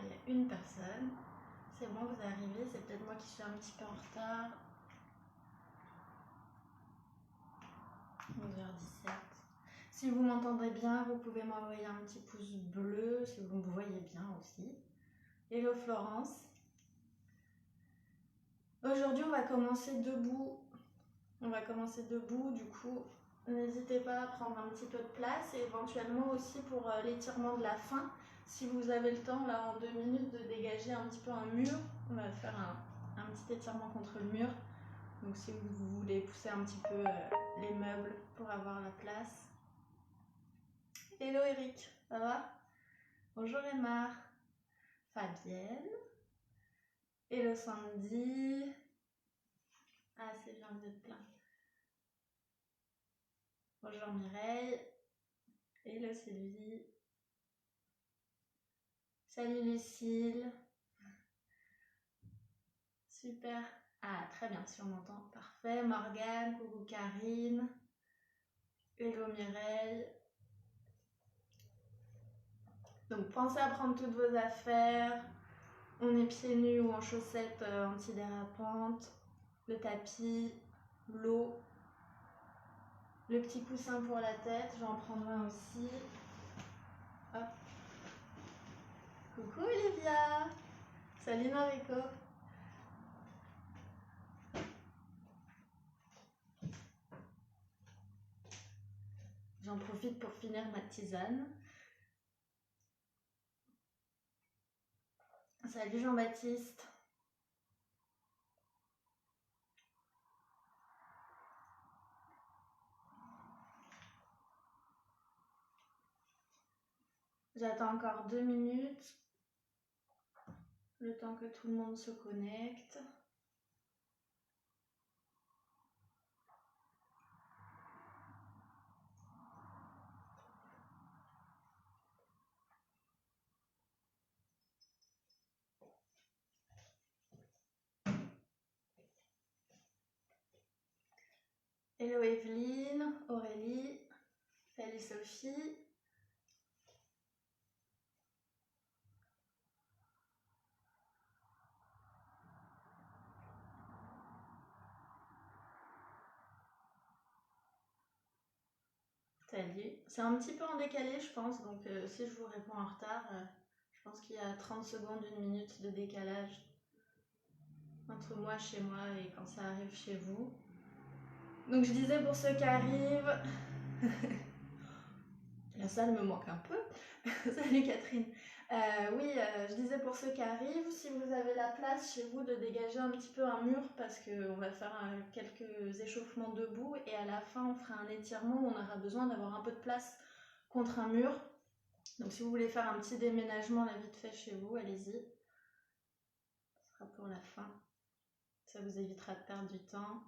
il y a une personne. C'est bon, vous arrivez, c'est peut-être moi qui suis un petit peu en retard. 11h17. Si vous m'entendez bien, vous pouvez m'envoyer un petit pouce bleu, si vous me voyez bien aussi. Hello Florence. Aujourd'hui, on va commencer debout. Du coup, n'hésitez pas à prendre un petit peu de place et éventuellement aussi pour l'étirement de la fin. Si vous avez le temps, là, en 2 minutes, de dégager un petit peu un mur, on va faire un petit étirement contre le mur. Donc si vous voulez pousser un petit peu les meubles pour avoir la place. Hello Eric, ça va? Bonjour Emma, Fabienne, hello Sandy. Ah c'est bien, vous êtes plein. Bonjour Mireille, hello Sylvie. Salut Lucille. Super. Ah très bien, si on m'entend, parfait. Morgane, coucou Karine. Hello Mireille. Donc pensez à prendre toutes vos affaires. On est pieds nus ou en chaussettes antidérapantes. Le tapis, l'eau, le petit coussin pour la tête. Je vais en prendre un aussi. Hop. Coucou Olivia. Salut Mariko. J'en profite pour finir ma tisane. Salut Jean-Baptiste. J'attends encore 2 minutes. Le temps que tout le monde se connecte. Hello Evelyne, Aurélie, salut Sophie. Salut. C'est un petit peu en décalé je pense, donc si je vous réponds en retard, je pense qu'il y a 30 secondes, 1 minute de décalage entre moi, chez moi et quand ça arrive chez vous. Donc je disais pour ceux qui arrivent, la salle me manque un peu. Salut Catherine. Oui, je disais pour ceux qui arrivent, si vous avez la place chez vous de dégager un petit peu un mur parce qu'on va faire quelques échauffements debout et à la fin on fera un étirement où on aura besoin d'avoir un peu de place contre un mur. Donc si vous voulez faire un petit déménagement là vite fait chez vous, allez-y. Ce sera pour la fin. Ça vous évitera de perdre du temps.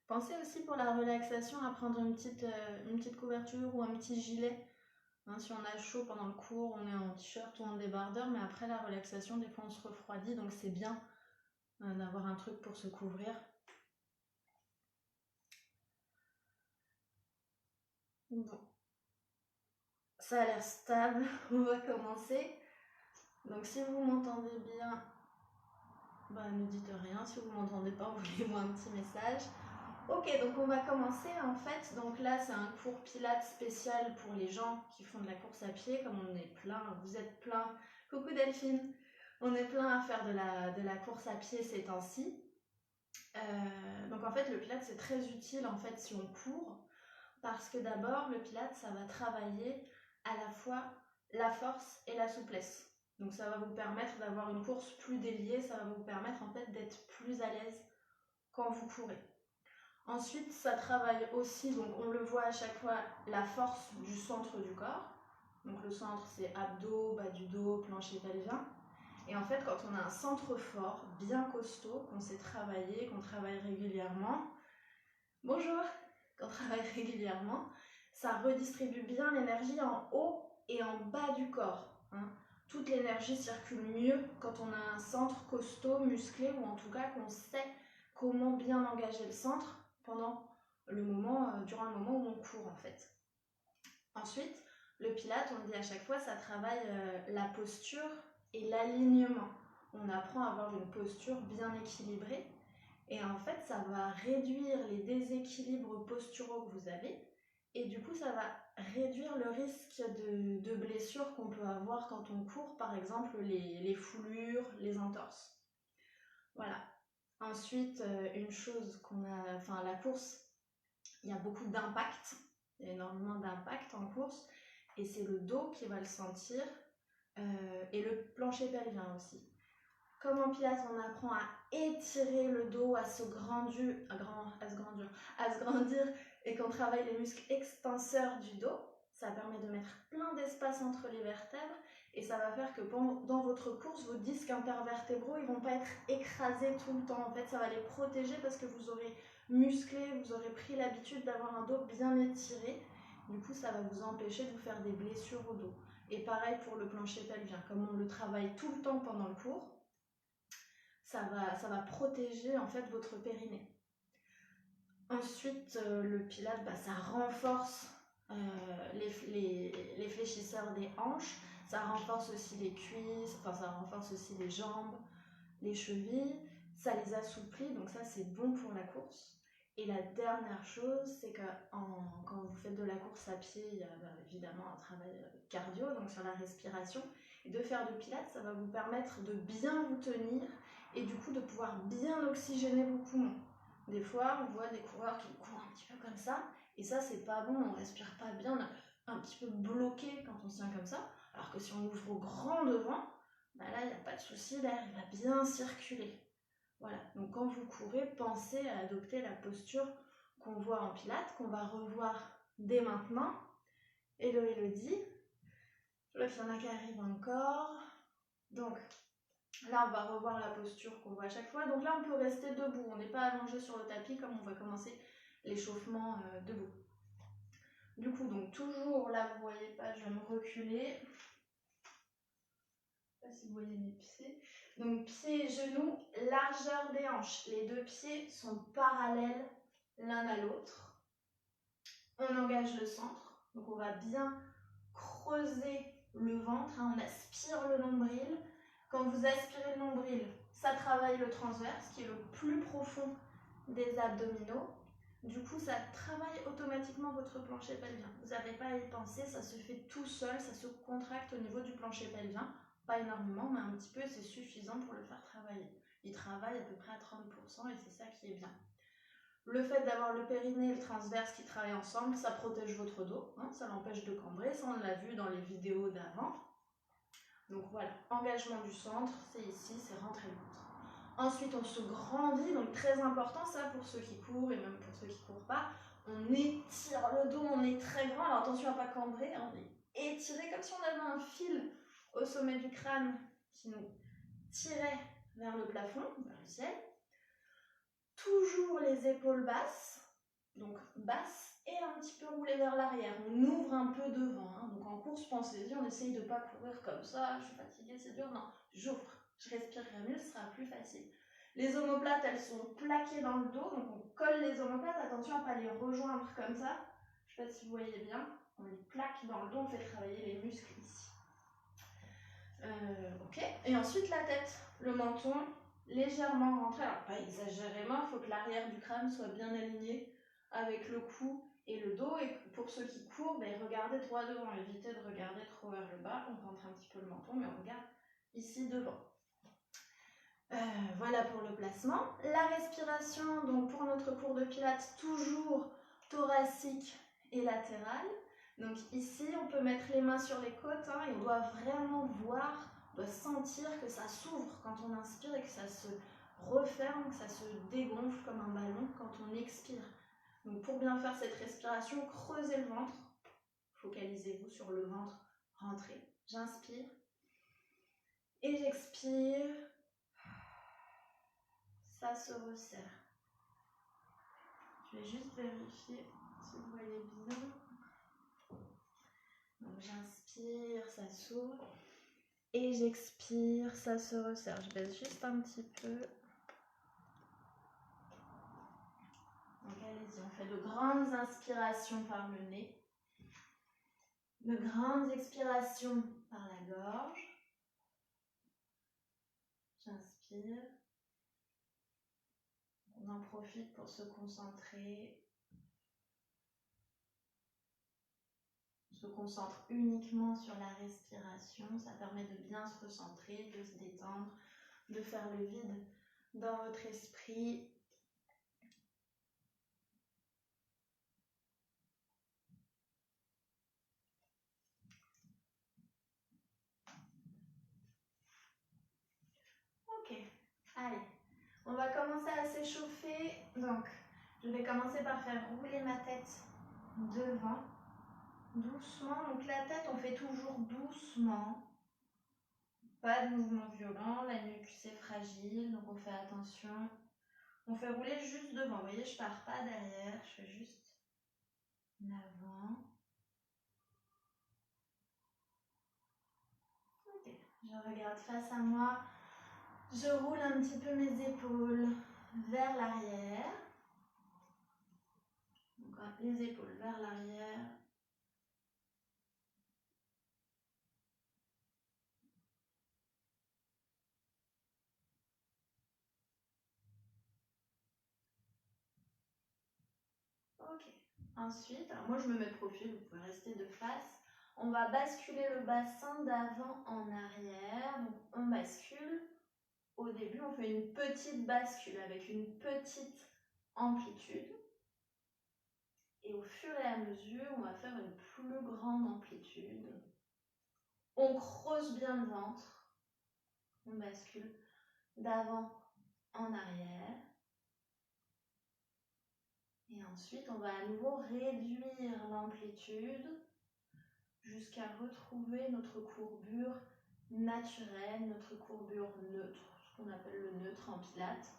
Pensez aussi pour la relaxation à prendre une petite couverture ou un petit gilet. Hein, si on a chaud pendant le cours, on est en t-shirt ou en débardeur, mais après la relaxation, des fois on se refroidit, donc c'est bien d'avoir un truc pour se couvrir. Bon, ça a l'air stable, on va commencer. Donc si vous m'entendez bien, bah, ne dites rien, si vous m'entendez pas, envoyez-moi un petit message. Ok, donc on va commencer en fait. Donc là, c'est un cours Pilates spécial pour les gens qui font de la course à pied. Comme on est plein, vous êtes plein. Coucou Delphine. On est plein à faire de la course à pied ces temps-ci. Donc en fait, le Pilates c'est très utile en fait si on court. Parce que d'abord, le Pilates, ça va travailler à la fois la force et la souplesse. Donc ça va vous permettre d'avoir une course plus déliée. Ça va vous permettre en fait d'être plus à l'aise quand vous courez. Ensuite, ça travaille aussi, donc on le voit à chaque fois, la force du centre du corps. Donc le centre, c'est abdos, bas du dos, plancher pelvien. Et en fait, quand on a un centre fort, bien costaud, qu'on sait travailler, qu'on travaille régulièrement, bonjour, qu'on travaille régulièrement, ça redistribue bien l'énergie en haut et en bas du corps. Hein. Toute l'énergie circule mieux quand on a un centre costaud, musclé, ou en tout cas qu'on sait comment bien engager le centre pendant le moment, durant le moment où on court en fait. Ensuite, le Pilates, on le dit à chaque fois, ça travaille la posture et l'alignement. On apprend à avoir une posture bien équilibrée et en fait ça va réduire les déséquilibres posturaux que vous avez et du coup ça va réduire le risque de blessures qu'on peut avoir quand on court, par exemple les foulures, les entorses. Voilà. Ensuite, une chose la course, il y a beaucoup d'impact, il y a énormément d'impact en course et c'est le dos qui va le sentir et le plancher pelvien aussi. Comme en pilates, on apprend à étirer le dos, à se grandir et qu'on travaille les muscles extenseurs du dos. Ça permet de mettre plein d'espace entre les vertèbres et ça va faire que dans votre course, vos disques intervertébraux, ils vont pas être écrasés tout le temps. En fait, ça va les protéger parce que vous aurez musclé, vous aurez pris l'habitude d'avoir un dos bien étiré. Du coup, ça va vous empêcher de vous faire des blessures au dos. Et pareil pour le plancher pelvien, comme on le travaille tout le temps pendant le cours, ça va protéger en fait votre périnée. Ensuite, le pilate, ça renforce les fléchisseurs des hanches, ça renforce aussi les cuisses, ça renforce aussi les jambes, les chevilles, ça les assouplit, donc ça c'est bon pour la course. Et la dernière chose, c'est que quand vous faites de la course à pied, il y a évidemment un travail cardio, donc sur la respiration. Et de faire du pilates, ça va vous permettre de bien vous tenir et du coup de pouvoir bien oxygéner vos poumons. Des fois, on voit des coureurs qui courent un petit peu comme ça, et ça c'est pas bon, on respire pas bien, on est un petit peu bloqué quand on se tient comme ça. Alors que si on ouvre au grand devant, là il n'y a pas de souci, l'air il va bien circuler. Voilà, donc quand vous courez, pensez à adopter la posture qu'on voit en pilates, qu'on va revoir dès maintenant. Hello Elodie, le Fiona qui arrive encore. Donc là, on va revoir la posture qu'on voit à chaque fois. Donc là, on peut rester debout, on n'est pas allongé sur le tapis comme on va commencer l'échauffement debout. Du coup, donc toujours là, vous voyez pas, je vais me reculer. Je ne sais pas si vous voyez mes pieds. Donc pieds et genoux, largeur des hanches. Les deux pieds sont parallèles l'un à l'autre. On engage le centre. Donc on va bien creuser le ventre. On aspire le nombril. Quand vous aspirez le nombril, ça travaille le transverse qui est le plus profond des abdominaux. Du coup, ça travaille automatiquement votre plancher pelvien. Vous n'avez pas à y penser, ça se fait tout seul, ça se contracte au niveau du plancher pelvien. Pas énormément, mais un petit peu, c'est suffisant pour le faire travailler. Il travaille à peu près à 30% et c'est ça qui est bien. Le fait d'avoir le périnée et le transverse qui travaillent ensemble, ça protège votre dos, hein, ça l'empêche de cambrer, ça on l'a vu dans les vidéos d'avant. Donc voilà, engagement du centre, c'est ici, c'est rentrer le ventre. Ensuite, on se grandit, donc très important ça pour ceux qui courent et même pour ceux qui ne courent pas. On étire le dos, on est très grand, alors attention à ne pas cambrer, hein, on est étiré comme si on avait un fil au sommet du crâne qui nous tirait vers le plafond, vers le ciel. Toujours les épaules basses, donc basses et un petit peu roulées vers l'arrière. On ouvre un peu devant, hein. Donc en course, pensez-y, on essaye de ne pas courir comme ça, je suis fatiguée, c'est dur. Non, j'ouvre, je respirerai mieux, ce sera plus facile. Les omoplates, elles sont plaquées dans le dos, donc on colle les omoplates, attention à ne pas les rejoindre comme ça. Je ne sais pas si vous voyez bien, on les plaque dans le dos, on fait travailler les muscles ici. Ok, et ensuite la tête, le menton légèrement rentré, alors pas exagérément, il faut que l'arrière du crâne soit bien aligné avec le cou et le dos, et pour ceux qui courent, regardez droit devant, évitez de regarder trop vers le bas, on rentre un petit peu le menton, mais on regarde ici devant. Voilà pour le placement. La respiration, donc pour notre cours de pilates, toujours thoracique et latérale. Donc ici, on peut mettre les mains sur les côtes, hein, et on doit vraiment voir, on doit sentir que ça s'ouvre quand on inspire et que ça se referme, que ça se dégonfle comme un ballon quand on expire. Donc pour bien faire cette respiration, creusez le ventre, focalisez-vous sur le ventre, rentrez. J'inspire et j'expire. Ça se resserre. Je vais juste vérifier si vous voyez bien. Donc j'inspire, ça s'ouvre. Et j'expire, ça se resserre. Je baisse juste un petit peu. Donc allez-y, on fait de grandes inspirations par le nez. De grandes expirations par la gorge. respire. On en profite pour se concentrer. On se concentre uniquement sur la respiration. Ça permet de bien se recentrer, de se détendre, de faire le vide dans votre esprit. Ok, allez, on va commencer à s'échauffer. Donc, je vais commencer par faire rouler ma tête devant, doucement. Donc la tête, on fait toujours doucement. Pas de mouvement violent, la nuque c'est fragile, donc on fait attention. On fait rouler juste devant, vous voyez, je pars pas derrière, je fais juste l'avant. Ok, je regarde face à moi. Je roule un petit peu mes épaules vers l'arrière. Donc les épaules vers l'arrière. Ok. Ensuite, alors moi je me mets de profil, vous pouvez rester de face. On va basculer le bassin d'avant en arrière. Donc on bascule. Au début, on fait une petite bascule avec une petite amplitude. Et au fur et à mesure, on va faire une plus grande amplitude. On creuse bien le ventre. On bascule d'avant en arrière. Et ensuite, on va à nouveau réduire l'amplitude jusqu'à retrouver notre courbure naturelle, notre courbure neutre, ce qu'on appelle le neutre en pilates.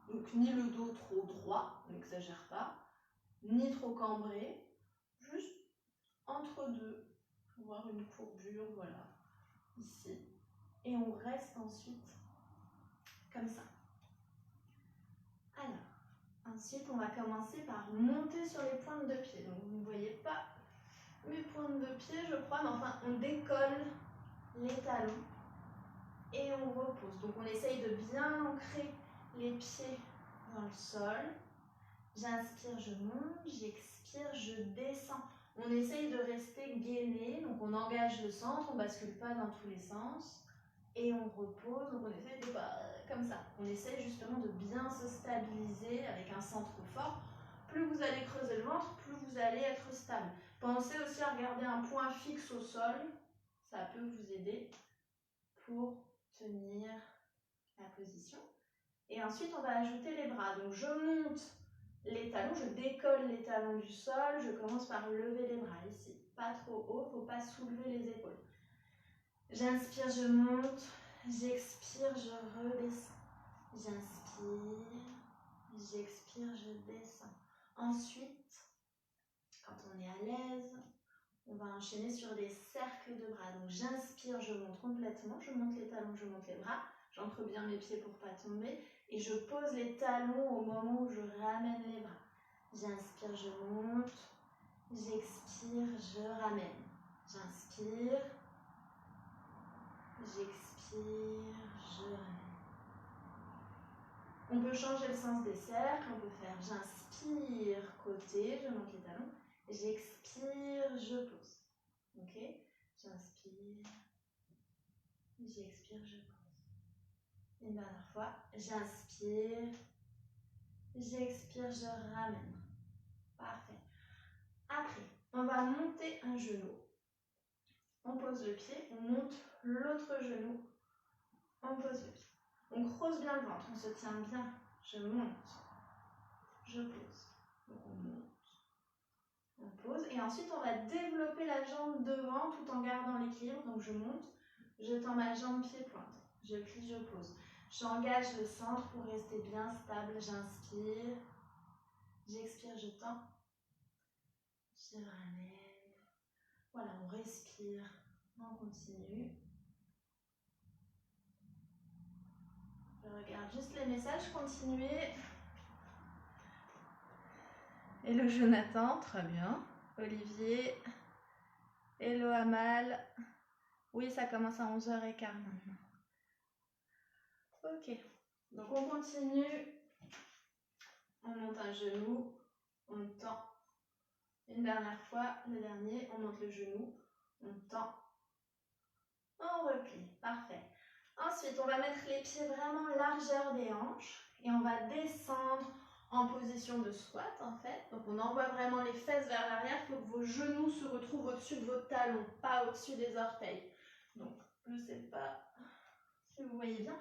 Donc ni le dos trop droit, on n'exagère pas, ni trop cambré, juste entre deux, pour avoir une courbure, voilà, ici. Et on reste ensuite comme ça. Alors, ensuite on va commencer par monter sur les pointes de pied. Donc vous ne voyez pas mes pointes de pied, je crois, mais enfin on décolle les talons et on repose. Donc on essaye de bien ancrer les pieds dans le sol. J'inspire, je monte, j'expire, je descends. On essaye de rester gainé, donc on engage le centre, on ne bascule pas dans tous les sens. Et on repose, donc on essaye de comme ça. On essaye justement de bien se stabiliser avec un centre fort. Plus vous allez creuser le ventre, plus vous allez être stable. Pensez aussi à regarder un point fixe au sol. Ça peut vous aider pour tenir la position. Et ensuite, on va ajouter les bras. Donc je monte les talons, je décolle les talons du sol, je commence par lever les bras ici. Pas trop haut, il ne faut pas soulever les épaules. J'inspire, je monte, j'expire, je redescends. J'inspire, j'expire, je descends. Ensuite, quand on est à l'aise, on va enchaîner sur des cercles de bras. Donc j'inspire, je monte complètement, je monte les talons, je monte les bras. J'ancre bien mes pieds pour ne pas tomber. Et je pose les talons au moment où je ramène les bras. J'inspire, je monte. J'expire, je ramène. J'inspire. J'expire, je ramène. On peut changer le sens des cercles. On peut faire j'inspire côté, je monte les talons. J'expire, je pose. Ok? J'inspire. J'expire, je pose. Une dernière fois. J'inspire. J'expire, je ramène. Parfait. Après, on va monter un genou. On pose le pied, on monte l'autre genou. On pose le pied. On creuse bien le ventre, on se tient bien. Je monte. Je pose. Donc on monte. On pose. Et ensuite, on va développer la jambe devant tout en gardant l'équilibre. Donc je monte. Je tends ma jambe pied-pointe. Je plie, je pose. J'engage le centre pour rester bien stable. J'inspire. J'expire, je tends. Je ramène. Voilà, on respire. On continue. Je regarde juste les messages. Continuez. Hello Jonathan, très bien. Olivier. Hello Amal. Oui, ça commence à 11h15 maintenant. Ok, donc on continue. On monte un genou, on tend. Une dernière fois, le dernier, on monte le genou, on tend. On replie, parfait. Ensuite, on va mettre les pieds vraiment largeur des hanches et on va descendre en position de squat en fait. Donc on envoie vraiment les fesses vers l'arrière. Il faut que vos genoux se retrouvent au-dessus de vos talons, pas au-dessus des orteils. Donc je ne sais pas si vous voyez bien.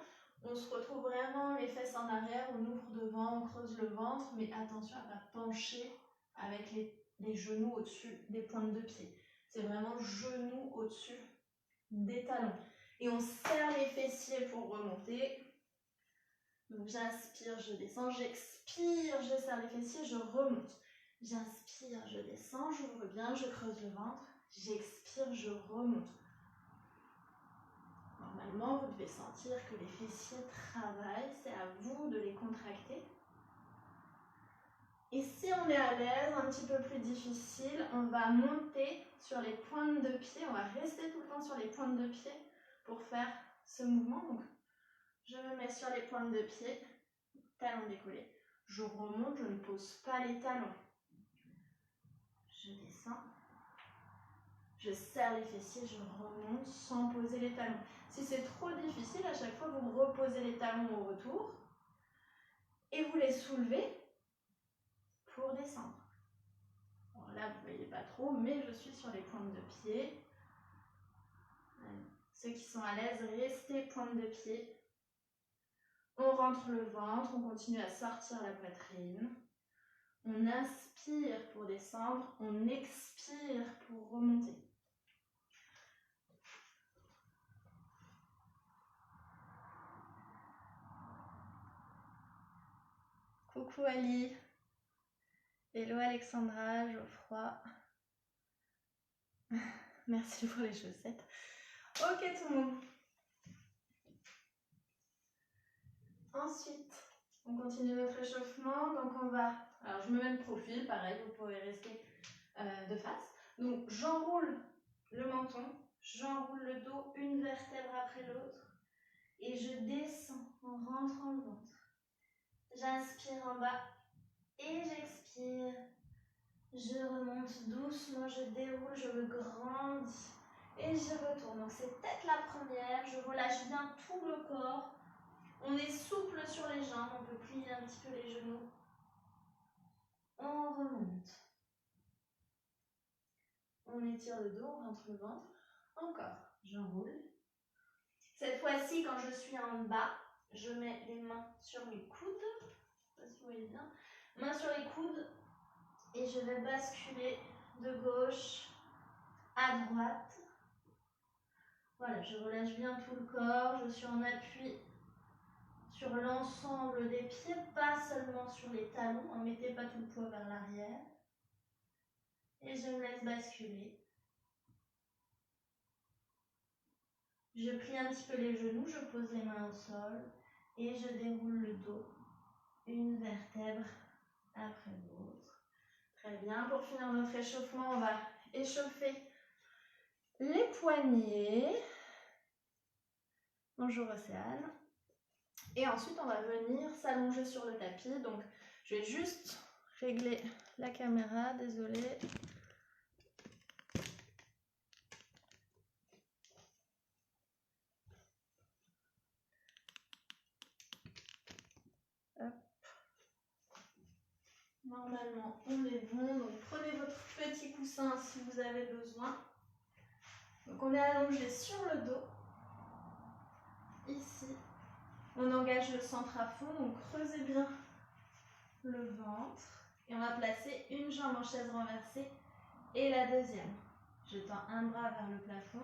On se retrouve vraiment les fesses en arrière, on ouvre devant, on creuse le ventre, mais attention à ne pas pencher avec les genoux au-dessus des pointes de pied. C'est vraiment genoux au-dessus des talons. Et on serre les fessiers pour remonter. Donc j'inspire, je descends, j'expire, je serre les fessiers, je remonte. J'inspire, je descends, j'ouvre bien, je creuse le ventre. J'expire, je remonte. Normalement, vous devez sentir que les fessiers travaillent, c'est à vous de les contracter. Et si on est à l'aise, un petit peu plus difficile, on va monter sur les pointes de pied, on va rester tout le temps sur les pointes de pied pour faire ce mouvement. Donc, je me mets sur les pointes de pied, talons décollés. Je remonte, je ne pose pas les talons. Je descends. Je serre les fessiers, je remonte sans poser les talons. Si c'est trop difficile, à chaque fois, vous reposez les talons au retour et vous les soulevez pour descendre. Alors là, vous ne voyez pas trop, mais je suis sur les pointes de pied. Ceux qui sont à l'aise, restez pointe de pied. On rentre le ventre, on continue à sortir la poitrine. On inspire pour descendre, on expire pour remonter. Coucou Ali. Hello Alexandra, Geoffroy. Merci pour les chaussettes. Ok tout le monde. Ensuite, on continue notre échauffement. Donc on va... Alors je me mets de profil, pareil, vous pouvez rester de face. Donc j'enroule le menton, j'enroule le dos, une vertèbre après l'autre. Et je descends en rentrant le ventre. J'inspire en bas et j'expire. Je remonte doucement, je déroule, je me grandis et j'y retourne. Donc c'est peut-être la première, je relâche bien tout le corps. On est souple sur les jambes, on peut plier un petit peu les genoux. On remonte. On étire le dos, on rentre le ventre. Encore, j'enroule. Cette fois-ci, quand je suis en bas, je mets les mains sur mes coudes. Je ne sais pas si vous voyez bien. Mains sur les coudes. Et je vais basculer de gauche à droite. Voilà, je relâche bien tout le corps. Je suis en appui sur l'ensemble des pieds, pas seulement sur les talons. Ne mettez pas tout le poids vers l'arrière. Et je me laisse basculer. Je plie un petit peu les genoux, je pose les mains au sol et je déroule le dos, une vertèbre après l'autre. Très bien, pour finir notre échauffement, on va échauffer les poignets. Bonjour Océane. Et ensuite, on va venir s'allonger sur le tapis. Donc, je vais juste régler la caméra, désolée. Hop. Normalement, on est bon. Donc, prenez votre petit coussin si vous avez besoin. Donc, on est allongé sur le dos. Ici, on engage le centre à fond. Donc, creusez bien le ventre. Et on va placer une jambe en chaise renversée et la deuxième. Je tends un bras vers le plafond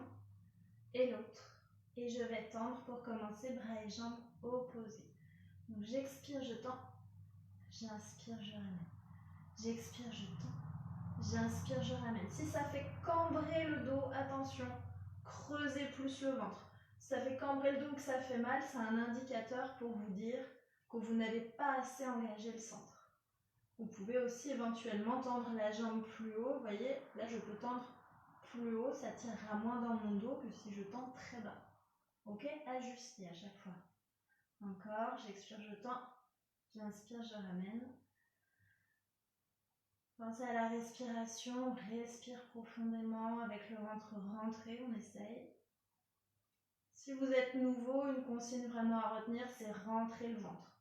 et l'autre. Et je vais tendre pour commencer, bras et jambes opposés. Donc j'expire, je tends. J'inspire, je ramène. J'expire, je tends. J'inspire, je ramène. Si ça fait cambrer le dos, attention, creusez plus le ventre. Si ça fait cambrer le dos ou que ça fait mal, c'est un indicateur pour vous dire que vous n'avez pas assez engagé le centre. Vous pouvez aussi éventuellement tendre la jambe plus haut. Vous voyez, là je peux tendre plus haut, ça tirera moins dans mon dos que si je tends très bas. Ok, ajustez à chaque fois. Encore, j'expire, je tends. J'inspire, je ramène. Pensez à la respiration, on respire profondément avec le ventre rentré, on essaye. Si vous êtes nouveau, une consigne vraiment à retenir, c'est rentrer le ventre.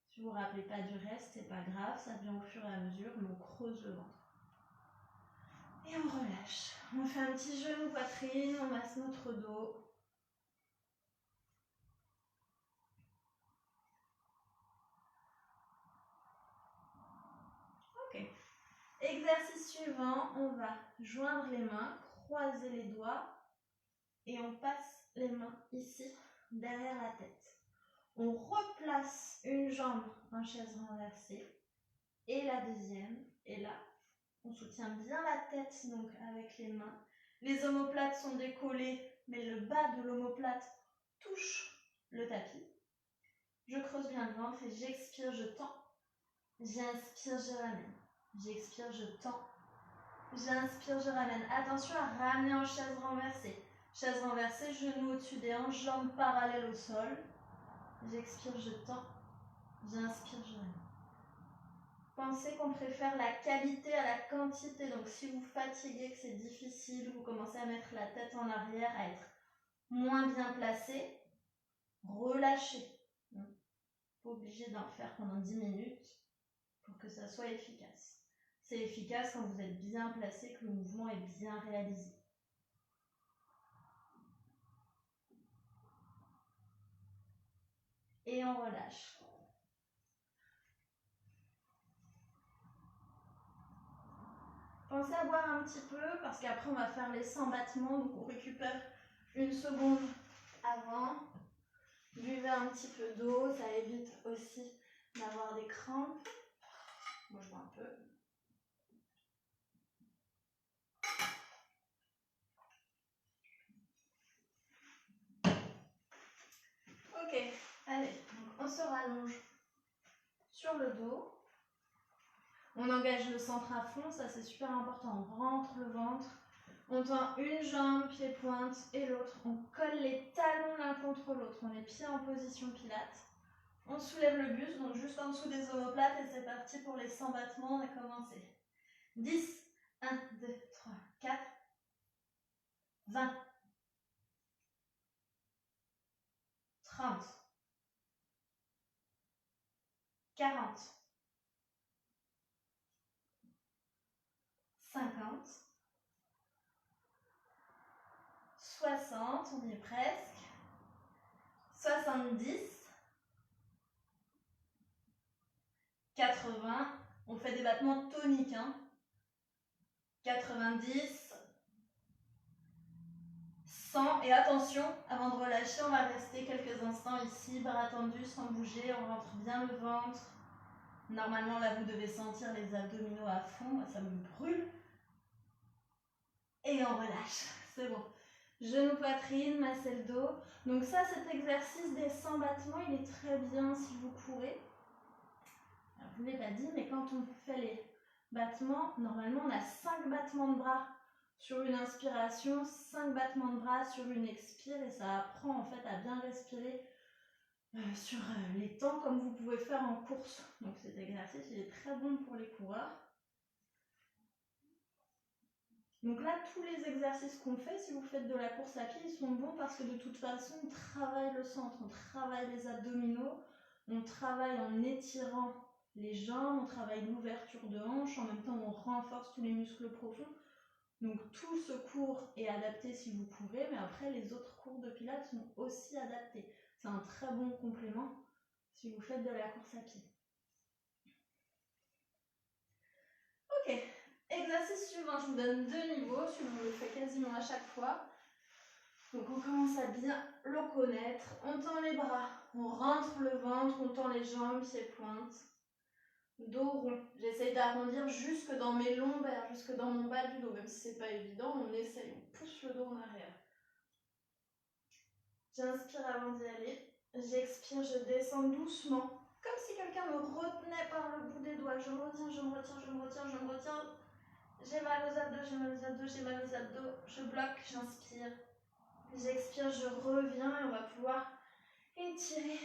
Si vous ne vous rappelez pas du reste, c'est pas grave, ça vient au fur et à mesure, mais on creuse le ventre. Et on relâche. On fait un petit genou poitrine, on masse notre dos. Ok. Exercice suivant, on va joindre les mains, croiser les doigts et on passe les mains ici, derrière la tête. On replace une jambe en chaise renversée et la deuxième. Et là, on soutient bien la tête donc avec les mains. Les omoplates sont décollées, mais le bas de l'omoplate touche le tapis. Je creuse bien le ventre et j'expire, je tends. J'inspire, je ramène. J'expire, je tends. J'inspire, je ramène. Attention à ramener en chaise renversée. Chaise renversée, genoux au-dessus des hanches, jambes parallèles au sol. J'expire, je tends. J'inspire, je ramène. Pensez qu'on préfère la qualité à la quantité. Donc si vous fatiguez, que c'est difficile, vous commencez à mettre la tête en arrière, à être moins bien placé, relâchez. Pas obligé d'en faire pendant 10 minutes pour que ça soit efficace. C'est efficace quand vous êtes bien placé, que le mouvement est bien réalisé. Et on relâche. Pensez à boire un petit peu parce qu'après on va faire les 100 battements, donc on récupère une seconde avant. Buvez un petit peu d'eau, ça évite aussi d'avoir des crampes. Moi je bois un peu. Ok, allez, donc on se rallonge sur le dos. On engage le centre à fond, ça c'est super important. On rentre le ventre, on tend une jambe, pied-pointe et l'autre. On colle les talons l'un contre l'autre. On est pieds en position pilates. On soulève le buste, donc juste en dessous des omoplates et c'est parti pour les 100 battements. On a commencé. 10, 1, 2, 3, 4, 20, 30, 40, 50, 60, on y est presque, 70, 80, on fait des battements toniques, hein. 90, 100, et attention, avant de relâcher, on va rester quelques instants ici, bras tendus, sans bouger, on rentre bien le ventre. Normalement, là, vous devez sentir les abdominaux à fond, moi, ça me brûle. Et on relâche, c'est bon. Genou, poitrine, masser le dos. Donc ça, cet exercice des 100 battements, il est très bien si vous courez. Alors, je ne l'ai pas dit, mais quand on fait les battements, normalement, on a 5 battements de bras sur une inspiration, 5 battements de bras sur une expire, et ça apprend en fait à bien respirer sur les temps comme vous pouvez faire en course. Donc cet exercice, il est très bon pour les coureurs. Donc là, tous les exercices qu'on fait, si vous faites de la course à pied, ils sont bons parce que de toute façon, on travaille le centre, on travaille les abdominaux, on travaille en étirant les jambes, on travaille l'ouverture de hanche, en même temps on renforce tous les muscles profonds. Donc tout ce cours est adapté si vous courez, mais après les autres cours de pilates sont aussi adaptés. C'est un très bon complément si vous faites de la course à pied. Ok. Exercice suivant, je vous donne 2 niveaux, celui-là on le fait quasiment à chaque fois. Donc on commence à bien le connaître, on tend les bras, on rentre le ventre, on tend les jambes, pieds-pointes, dos rond. J'essaye d'arrondir jusque dans mes lombaires, jusque dans mon bas du dos, même si c'est pas évident, on essaye, on pousse le dos en arrière. J'inspire avant d'y aller, j'expire, je descends doucement, comme si quelqu'un me retenait par le bout des doigts. Je me retiens, je me retiens, je me retiens, je me retiens. J'ai mal aux abdos, j'ai mal aux abdos, j'ai mal aux abdos. Je bloque, j'inspire. J'expire, je reviens et on va pouvoir étirer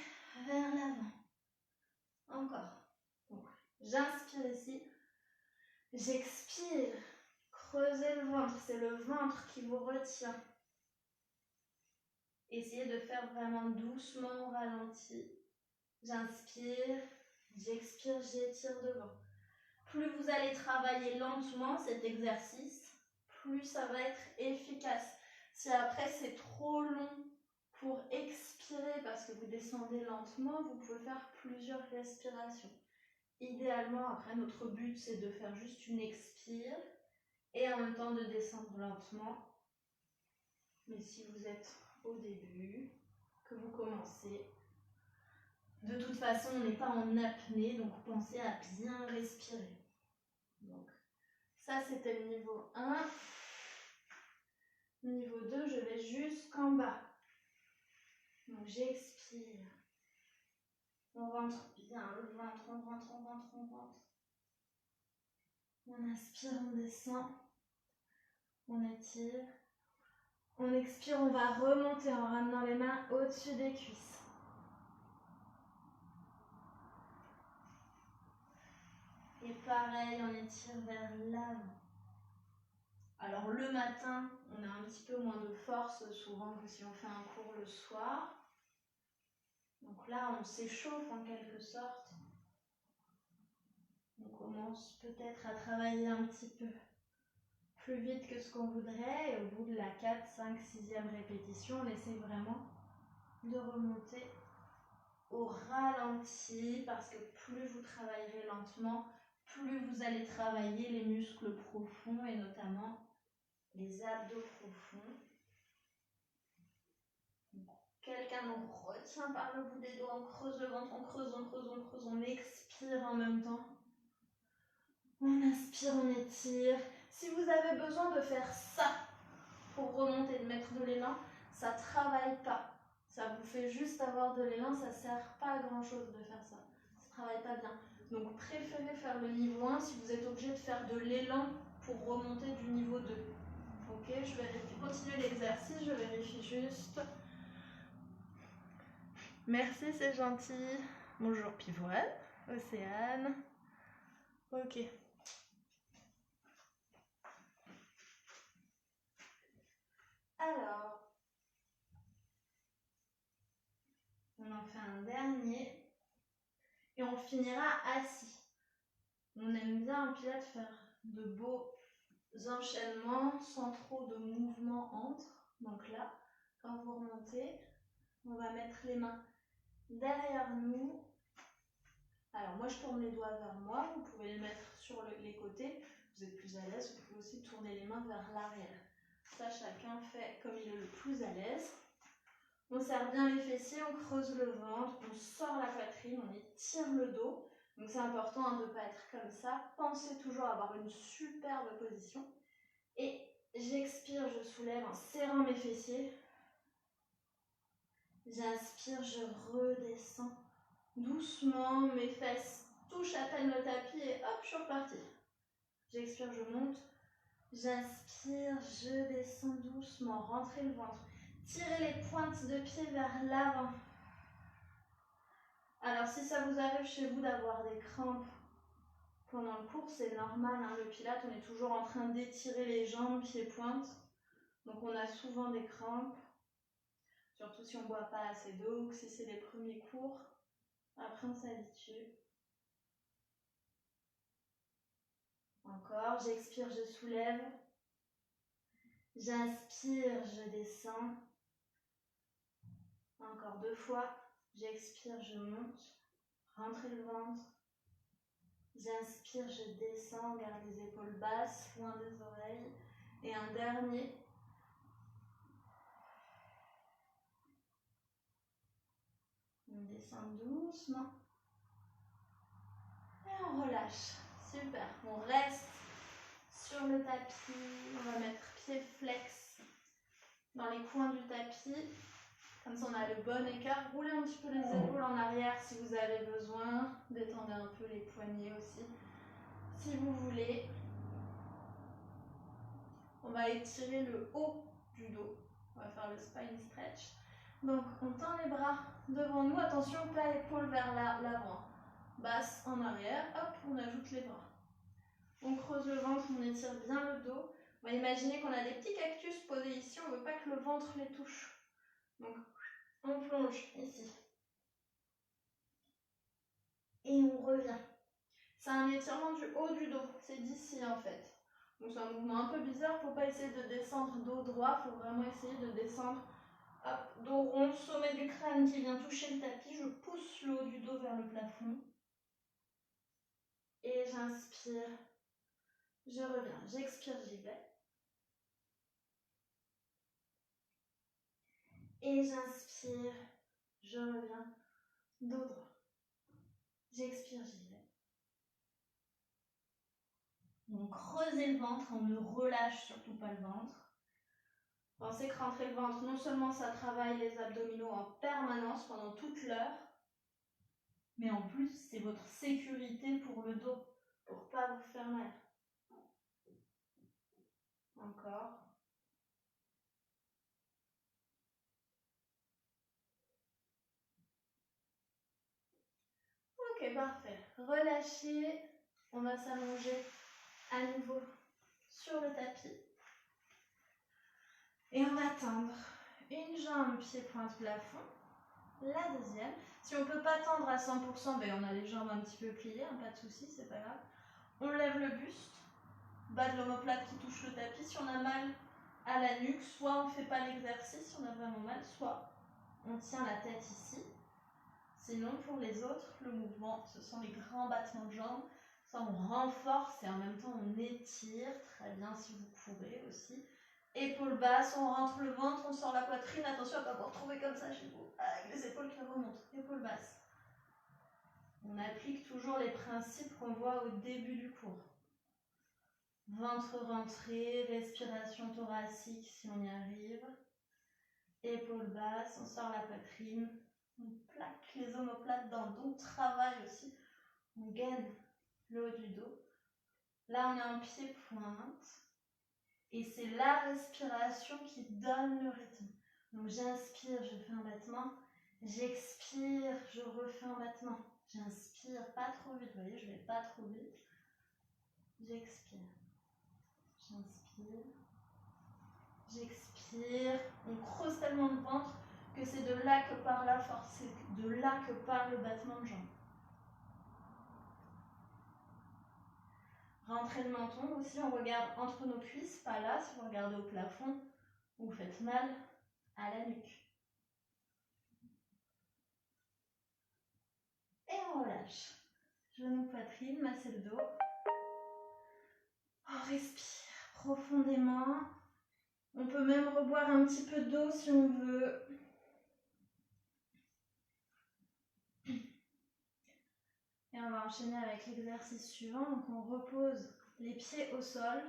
vers l'avant. Encore. Donc, j'inspire ici. J'expire. Creusez le ventre. C'est le ventre qui vous retient. Essayez de faire vraiment doucement au ralenti. J'inspire. J'expire. J'étire devant. Plus vous allez travailler lentement cet exercice, plus ça va être efficace. Si après c'est trop long pour expirer parce que vous descendez lentement, vous pouvez faire plusieurs respirations. Idéalement, après, notre but c'est de faire juste une expire et en même temps de descendre lentement. Mais si vous êtes au début, que vous commencez, de toute façon on n'est pas en apnée, donc pensez à bien respirer. Donc, ça c'était le niveau 1. Niveau 2, je vais jusqu'en bas. Donc j'expire. On rentre bien le ventre, on rentre, on rentre, on rentre. On inspire, on descend. On étire. On expire, on va remonter en ramenant les mains au-dessus des cuisses. Et pareil, on étire vers l'avant. Alors le matin, on a un petit peu moins de force souvent que si on fait un cours le soir. Donc là, on s'échauffe en quelque sorte. On commence peut-être à travailler un petit peu plus vite que ce qu'on voudrait. Et au bout de la 4, 5, 6e répétition, on essaie vraiment de remonter au ralenti. Parce que plus vous travaillerez lentement, plus vous allez travailler les muscles profonds et notamment les abdos profonds. Quelqu'un nous retient par le bout des doigts, on creuse le ventre, on creuse, on creuse, on creuse, on expire en même temps. On inspire, on étire. Si vous avez besoin de faire ça pour remonter, de mettre de l'élan, ça ne travaille pas. Ça vous fait juste avoir de l'élan, ça ne sert pas à grand chose de faire ça. Ça ne travaille pas bien. Donc préférez faire le niveau 1 si vous êtes obligé de faire de l'élan pour remonter du niveau 2. Ok, je vérifie. Continuez l'exercice, je vérifie juste. Merci, c'est gentil. Bonjour Pivoine, Océane. Ok. Alors, on en fait un dernier et on finira assis. On aime bien en pilates faire de beaux enchaînements sans trop de mouvements entre. Donc là, quand vous remontez, on va mettre les mains derrière nous. Alors moi je tourne les doigts vers moi, vous pouvez les mettre sur les côtés. Vous êtes plus à l'aise, vous pouvez aussi tourner les mains vers l'arrière. Ça, chacun fait comme il est le plus à l'aise. On serre bien les fessiers, on creuse le ventre, on sort la poitrine, on étire le dos. Donc c'est important de ne pas être comme ça. Pensez toujours à avoir une superbe position. Et j'expire, je soulève en serrant mes fessiers. J'inspire, je redescends doucement. Mes fesses touchent à peine le tapis et hop, je suis repartie. J'expire, je monte. J'inspire, je descends doucement. Rentrez le ventre. Tirez les pointes de pied vers l'avant. Alors si ça vous arrive chez vous d'avoir des crampes pendant le cours, c'est normal, hein, le pilate, on est toujours en train d'étirer les jambes, pieds-pointes. Donc on a souvent des crampes, surtout si on ne boit pas assez d'eau ou si c'est les premiers cours. Après on s'habitue. Encore, j'expire, je soulève. J'inspire, je descends. Encore 2 fois. J'expire, je monte. Rentrez le ventre. J'inspire, je descends, garde les épaules basses, loin des oreilles. Et un dernier. On descend doucement. Et on relâche. Super. On reste sur le tapis. On va mettre pied flex dans les coins du tapis. Comme ça, on a le bon écart. Roulez un petit peu les épaules en arrière si vous avez besoin. Détendez un peu les poignets aussi, si vous voulez. On va étirer le haut du dos. On va faire le spine stretch. Donc on tend les bras devant nous, attention, plat épaule vers l'avant. Basse en arrière, hop, on ajoute les bras. On creuse le ventre, on étire bien le dos. On va imaginer qu'on a des petits cactus posés ici, on ne veut pas que le ventre les touche. Donc on plonge ici. Et on revient. C'est un étirement du haut du dos, c'est d'ici en fait. Donc c'est un mouvement un peu bizarre, il ne faut pas essayer de descendre dos droit, il faut vraiment essayer de descendre, hop, dos rond, sommet du crâne qui vient toucher le tapis, je pousse le haut du dos vers le plafond. Et j'inspire, je reviens, j'expire, j'y vais. Et j'inspire, je reviens, dos droit. J'expire, j'y vais. Donc creusez le ventre, on ne relâche surtout pas le ventre. Pensez que rentrer le ventre, non seulement ça travaille les abdominaux en permanence pendant toute l'heure, mais en plus c'est votre sécurité pour le dos, pour ne pas vous faire mal. Encore. Ok, parfait. Relâchez. On va s'allonger à nouveau sur le tapis. Et on va tendre une jambe pied-pointe plafond. La deuxième. Si on ne peut pas tendre à 100%, ben on a les jambes un petit peu pliées, hein, pas de souci, c'est pas grave. On lève le buste, bas de l'omoplate qui touche le tapis. Si on a mal à la nuque, soit on ne fait pas l'exercice si on a vraiment mal, soit on tient la tête ici. Sinon, pour les autres, le mouvement, ce sont les grands battements de jambes. Ça, on renforce et en même temps, on étire. Très bien si vous courez aussi. Épaules basses, on rentre le ventre, on sort la poitrine. Attention à ne pas vous retrouver comme ça chez vous, avec les épaules qui remontent. Épaules basses. On applique toujours les principes qu'on voit au début du cours. Ventre rentré, respiration thoracique si on y arrive. Épaules basses, on sort la poitrine. On plaque les omoplates dans le dos, on travaille aussi. On gaine le haut du dos. Là, on est en pied-pointe. Et c'est la respiration qui donne le rythme. Donc j'inspire, je fais un battement. J'expire, je refais un battement. J'inspire, pas trop vite. Vous voyez, je vais pas trop vite. J'expire. J'inspire. J'expire. On creuse tellement le ventre que c'est de là que part la force. C'est de là que part le battement de jambes. Rentrez le menton aussi, on regarde entre nos cuisses, pas là, si vous regardez au plafond, vous faites mal à la nuque. Et on relâche. Genou, poitrine, masser le dos. On respire profondément. On peut même reboire un petit peu d'eau si on veut. Et on va enchaîner avec l'exercice suivant. Donc on repose les pieds au sol.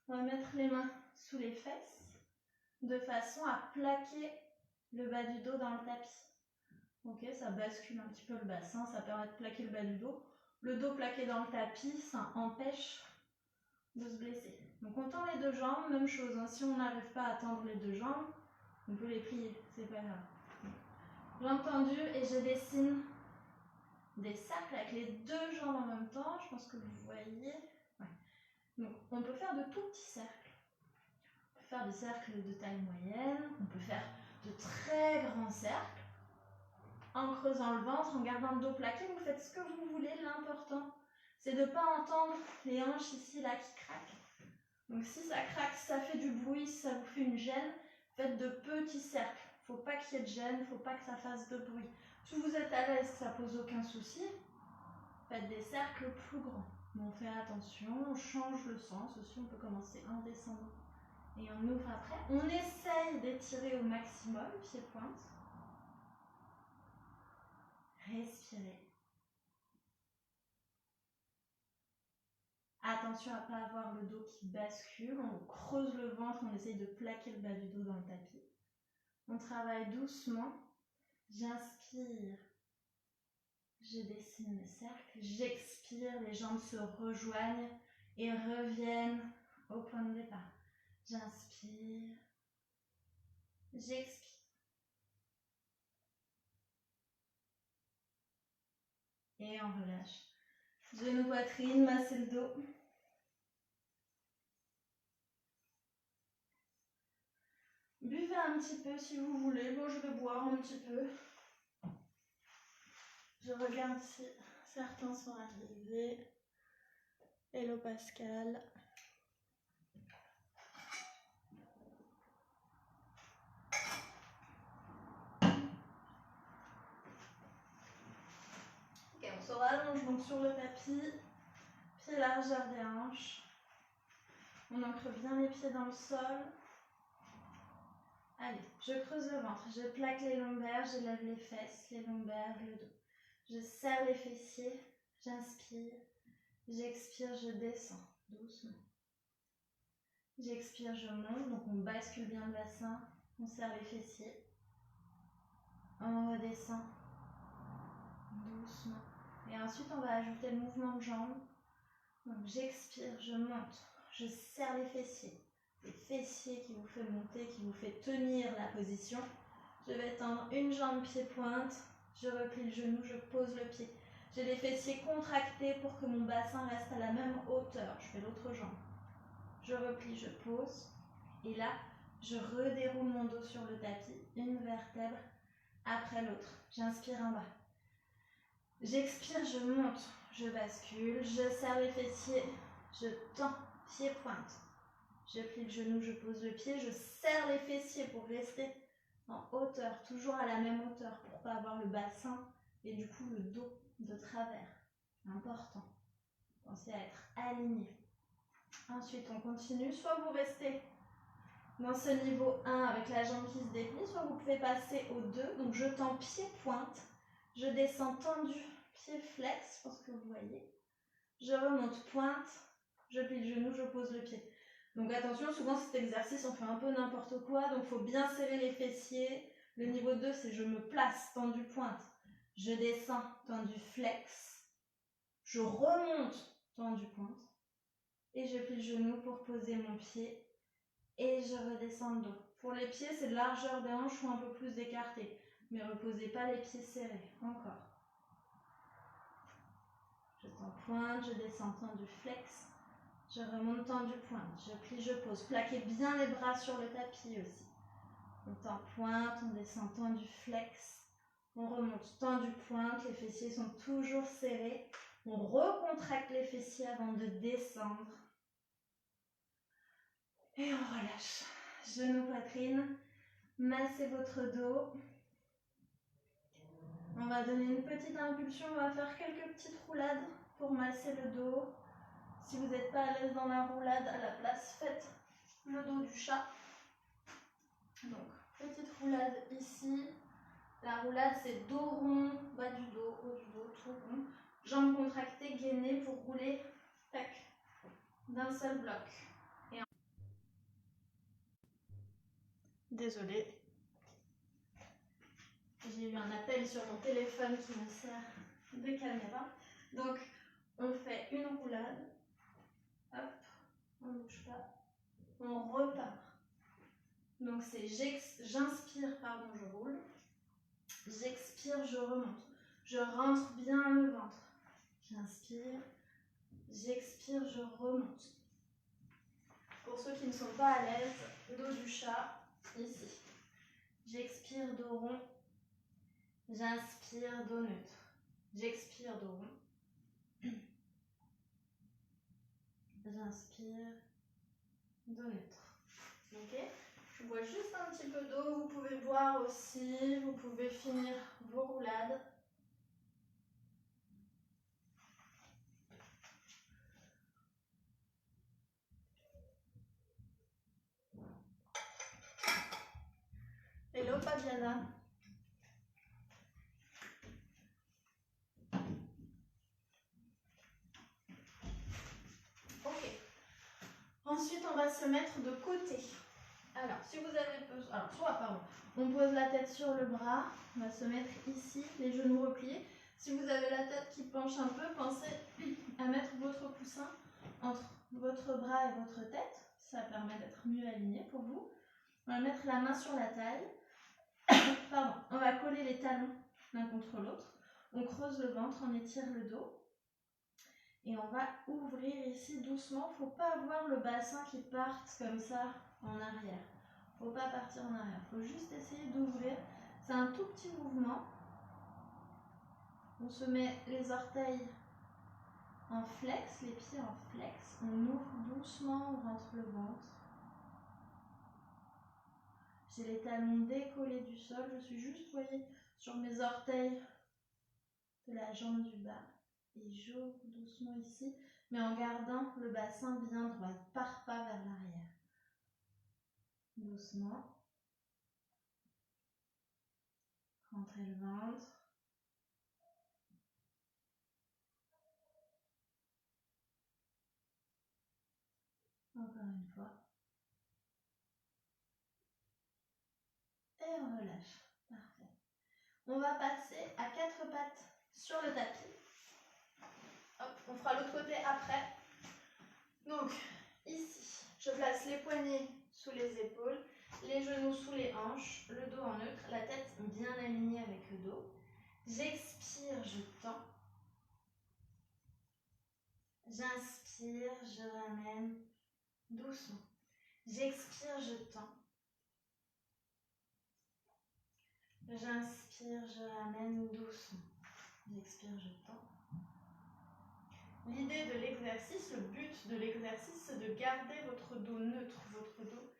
On va mettre les mains sous les fesses de façon à plaquer le bas du dos dans le tapis. Ok, ça bascule un petit peu le bassin, ça permet de plaquer le bas du dos. Le dos plaqué dans le tapis, ça empêche de se blesser. Donc on tend les deux jambes, même chose. Hein, si on n'arrive pas à tendre les deux jambes, on peut les plier, c'est pas grave. Jambes tendues et je dessine des cercles avec les deux jambes en même temps. Je pense que vous voyez. Ouais. Donc on peut faire de tout petits cercles. On peut faire des cercles de taille moyenne. On peut faire de très grands cercles. En creusant le ventre, en gardant le dos plaqué, vous faites ce que vous voulez. L'important, c'est de ne pas entendre les hanches ici, là, qui craquent. Donc si ça craque, si ça fait du bruit, si ça vous fait une gêne, faites de petits cercles. Il ne faut pas qu'il y ait de gêne, il ne faut pas que ça fasse de bruit. Si vous êtes à l'aise, ça ne pose aucun souci. Faites des cercles plus grands. Mais on fait attention, on change le sens aussi. On peut commencer en descendant et on ouvre après. On essaye d'étirer au maximum, pied-pointe. Respirez. Attention à ne pas avoir le dos qui bascule. On creuse le ventre, on essaye de plaquer le bas du dos dans le tapis. On travaille doucement. J'inspire. Je dessine mes cercles. J'expire. Les jambes se rejoignent et reviennent au point de départ. J'inspire. J'expire. Et on relâche. Genou, poitrine, massez le dos. Buvez un petit peu si vous voulez. Moi, je vais boire un petit peu. Je regarde si certains sont arrivés. Hello Pascal. Ok, on se rallonge donc sur le tapis. Pied largeur des hanches. On ancre bien les pieds dans le sol. Allez, je creuse le ventre, je plaque les lombaires, je lève les fesses, les lombaires, le dos. Je serre les fessiers, j'inspire, j'expire, je descends doucement. J'expire, je monte, donc on bascule bien le bassin, on serre les fessiers. On redescend doucement. Et ensuite, on va ajouter le mouvement de jambes. Donc j'expire, je monte, je serre les fessiers. Les fessiers qui vous fait monter, qui vous fait tenir la position. Je vais tendre une jambe pied-pointe, je replie le genou, je pose le pied. J'ai les fessiers contractés pour que mon bassin reste à la même hauteur. Je fais l'autre jambe. Je replie, je pose. Et là, je redéroule mon dos sur le tapis, une vertèbre après l'autre. J'inspire en bas. J'expire, je monte, je bascule, je serre les fessiers, je tends, pied-pointe. Je plie le genou, je pose le pied, je serre les fessiers pour rester en hauteur, toujours à la même hauteur pour ne pas avoir le bassin et du coup le dos de travers. Important. Pensez à être aligné. Ensuite, on continue. Soit vous restez dans ce niveau 1 avec la jambe qui se déplie, soit vous pouvez passer au 2. Donc je tends pied-pointe, je descends tendu, pied flex, je pense que vous voyez. Je remonte pointe, je plie le genou, je pose le pied. Donc attention, souvent cet exercice on fait un peu n'importe quoi, donc il faut bien serrer les fessiers. Le niveau 2 c'est je me place, tendu pointe, je descends, tendu flex, je remonte, tendu pointe, et je plie le genou pour poser mon pied, et je redescends le dos. Pour les pieds, c'est largeur des hanches ou un peu plus écarté, mais reposez pas les pieds serrés, encore. Je tends pointe, je descends tendu flex. Je remonte tendu pointe, je plie, je pose. Plaquez bien les bras sur le tapis aussi. On tend pointe, on descend tendu flex. On remonte tendu pointe, les fessiers sont toujours serrés. On recontracte les fessiers avant de descendre. Et on relâche. Genou, poitrine. Massez votre dos. On va donner une petite impulsion, on va faire quelques petites roulades pour masser le dos. Si vous n'êtes pas à l'aise dans la roulade, à la place, faites le dos du chat. Donc, petite roulade ici. La roulade, c'est dos rond, bas du dos, haut du dos, tout rond. Jambes contractées, gainées pour rouler, tac, d'un seul bloc. Désolée. J'ai eu un appel sur mon téléphone qui me sert de caméra. Donc, on fait une roulade. Hop, on ne bouge pas. On repart. Donc, c'est j'inspire, pardon, je roule. J'expire, je remonte. Je rentre bien le ventre. J'inspire. J'expire, je remonte. Pour ceux qui ne sont pas à l'aise, dos du chat, ici. J'expire, dos rond. J'inspire, dos neutre. J'expire, dos rond. J'inspire, dos neutre. Ok? Je bois juste un petit peu d'eau. Vous pouvez boire aussi. Vous pouvez finir vos roulades. Hello Fabiana. Ok. Ensuite, on va se mettre de côté. Alors, si vous avez besoin... Alors, soit, pardon. On pose la tête sur le bras. On va se mettre ici, les genoux repliés. Si vous avez la tête qui penche un peu, pensez à mettre votre coussin entre votre bras et votre tête. Ça permet d'être mieux aligné pour vous. On va mettre la main sur la taille. Pardon. On va coller les talons l'un contre l'autre. On creuse le ventre, on étire le dos. Et on va ouvrir ici doucement. Il ne faut pas avoir le bassin qui parte comme ça en arrière. Il ne faut pas partir en arrière. Il faut juste essayer d'ouvrir. C'est un tout petit mouvement. On se met les orteils en flex, les pieds en flex. On ouvre doucement, on rentre le ventre. J'ai les talons décollés du sol. Je suis juste, vous voyez, sur mes orteils de la jambe du bas. Et j'ouvre doucement ici, mais en gardant le bassin bien droit. Ne pars pas vers l'arrière. Doucement. Rentrez le ventre. Encore une fois. Et on relâche. Parfait. On va passer à 4 pattes sur le tapis. Hop, on fera l'autre côté après. Donc, ici, je place les poignets sous les épaules, les genoux sous les hanches, le dos en neutre, la tête bien alignée avec le dos. J'expire, je tends. J'inspire, je ramène doucement. J'expire, je tends. J'inspire, je ramène doucement. J'expire, je tends. L'idée de l'exercice, le but de l'exercice, c'est de garder votre dos neutre, votre dos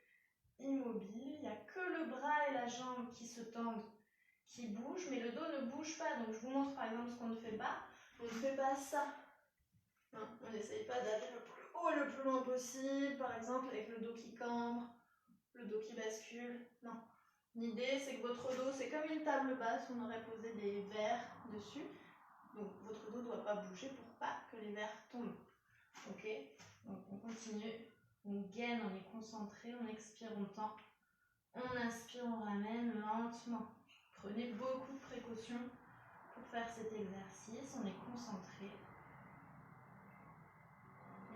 immobile. Il n'y a que le bras et la jambe qui se tendent, qui bougent, mais le dos ne bouge pas. Donc je vous montre par exemple ce qu'on ne fait pas. On ne fait pas ça. Non, on n'essaye pas d'aller le plus haut et le plus loin possible, par exemple avec le dos qui cambre, le dos qui bascule. Non. L'idée, c'est que votre dos, c'est comme une table basse, on aurait posé des verres dessus. Donc votre dos ne doit pas bouger pour pas que les verres tombent. Ok? Donc on continue. On gaine, on est concentré, on expire, on tend. On inspire, on ramène lentement. Prenez beaucoup de précautions pour faire cet exercice. On est concentré.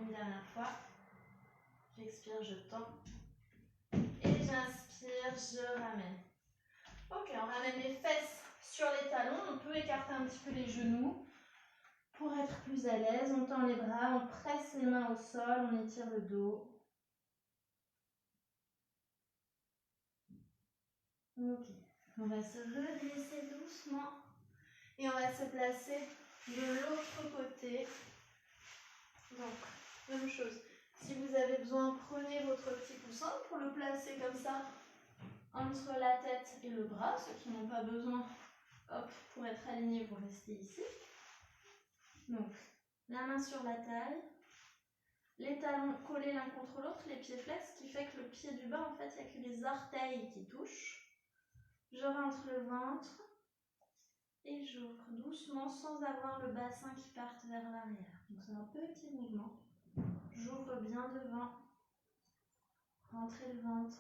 Une dernière fois. J'expire, je tends. Et j'inspire, je ramène. Ok, on ramène les fesses sur les talons. On peut écarter un petit peu les genoux pour être plus à l'aise. On tend les bras, on presse les mains au sol, on étire le dos. Ok, on va se redresser doucement et on va se placer de l'autre côté. Donc, même chose. Si vous avez besoin, prenez votre petit coussin pour le placer comme ça entre la tête et le bras. Ceux qui n'ont pas besoin, hop, pour être alignés, vous restez ici. Donc, la main sur la taille, les talons collés l'un contre l'autre, les pieds flex, ce qui fait que le pied du bas, en fait, il n'y a que les orteils qui touchent. Je rentre le ventre et j'ouvre doucement sans avoir le bassin qui parte vers l'arrière. Donc c'est un petit mouvement. J'ouvre bien devant. Rentrez le ventre.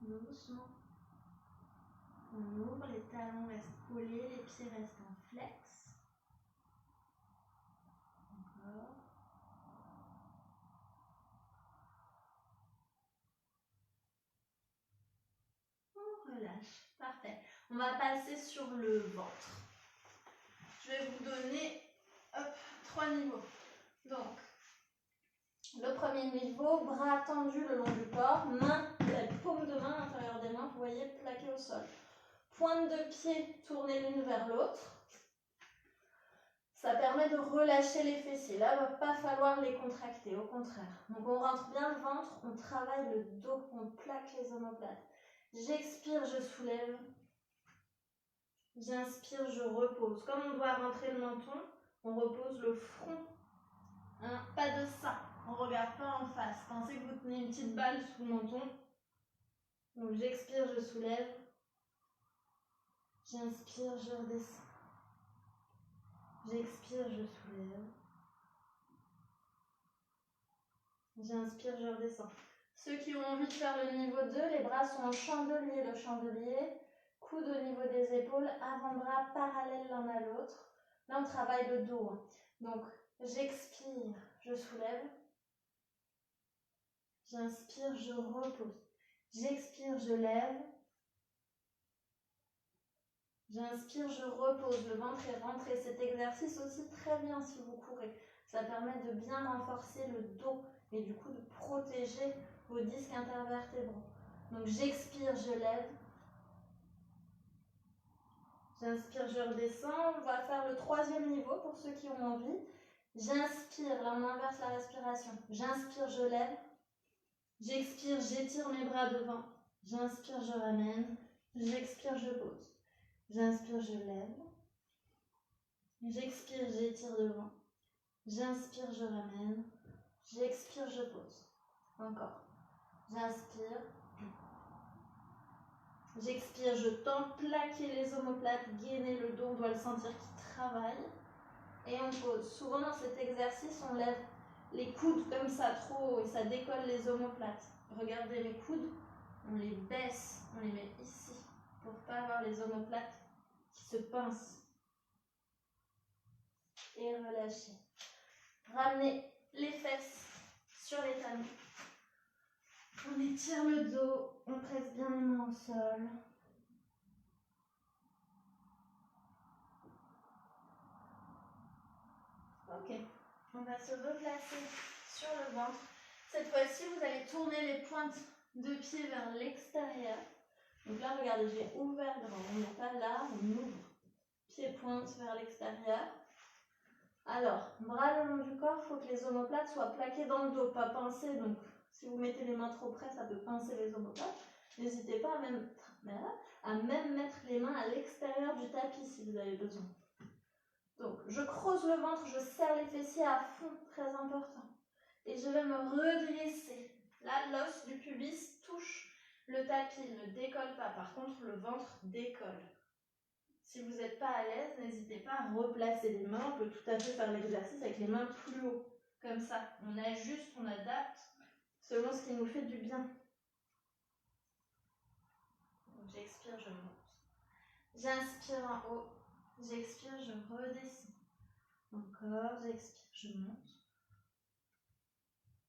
Doucement. On ouvre, les talons restent collés, les pieds restent en flex. Encore. On relâche. Parfait. On va passer sur le ventre. Je vais vous donner 3 niveaux. Donc, le premier niveau, bras tendus le long du corps, main, la paume de main à l'intérieur des mains, vous voyez, plaquée au sol. Pointe de pied tournée l'une vers l'autre. Ça permet de relâcher les fessiers. Là, il ne va pas falloir les contracter, au contraire. Donc on rentre bien le ventre, on travaille le dos, on plaque les omoplates. J'expire, je soulève. J'inspire, je repose. Comme on doit rentrer le menton, on repose le front. Hein, pas de ça. On ne regarde pas en face. Pensez que vous tenez une petite balle sous le menton. Donc j'expire, je soulève. J'inspire, je redescends. J'expire, je soulève. J'inspire, je redescends. Ceux qui ont envie de faire le niveau 2, les bras sont en chandelier. Le chandelier, coude au niveau des épaules, avant-bras parallèles l'un à l'autre. Là, on travaille le dos. Donc, j'expire, je soulève. J'inspire, je repose. J'expire, je lève. J'inspire, je repose. Le ventre est rentré. Cet exercice aussi très bien si vous courez. Ça permet de bien renforcer le dos et du coup de protéger vos disques intervertébraux. Donc j'expire, je lève. J'inspire, je redescends. On va faire le 3e niveau pour ceux qui ont envie. J'inspire, là on inverse la respiration. J'inspire, je lève. J'expire, j'étire mes bras devant. J'inspire, je ramène. J'expire, je pose. J'inspire, je lève. J'expire, j'étire devant. J'inspire, je ramène. J'expire, je pose. Encore. J'inspire. J'expire, je tends, plaquer les omoplates, gainer le dos, on doit le sentir qui travaille. Et on pose. Souvent dans cet exercice, on lève les coudes comme ça trop haut et ça décolle les omoplates. Regardez mes coudes, on les baisse, on les met ici pour ne pas avoir les omoplates qui se pincent. Et relâchez. Ramenez les fesses sur les talons. On étire le dos, on presse bien les mains au sol. Ok, on va se replacer sur le ventre. Cette fois-ci, vous allez tourner les pointes de pied vers l'extérieur. Donc là, regardez, j'ai ouvert grand. On n'est pas là, on ouvre. Pied-pointe vers l'extérieur. Alors, bras le long du corps, il faut que les omoplates soient plaquées dans le dos, pas pincées. Donc, si vous mettez les mains trop près, ça peut pincer les omoplates. N'hésitez pas à même mettre les mains à l'extérieur du tapis si vous avez besoin. Donc, je creuse le ventre, je serre les fessiers à fond, très important. Et je vais me redresser. Là, l'os du pubis touche le tapis, il ne décolle pas. Par contre, le ventre décolle. Si vous n'êtes pas à l'aise, n'hésitez pas à replacer les mains. On peut tout à fait faire l'exercice avec les mains plus haut, comme ça. On ajuste, on adapte selon ce qui nous fait du bien. J'expire, je monte. J'inspire en haut. J'expire, je redescends. Encore, j'expire, je monte.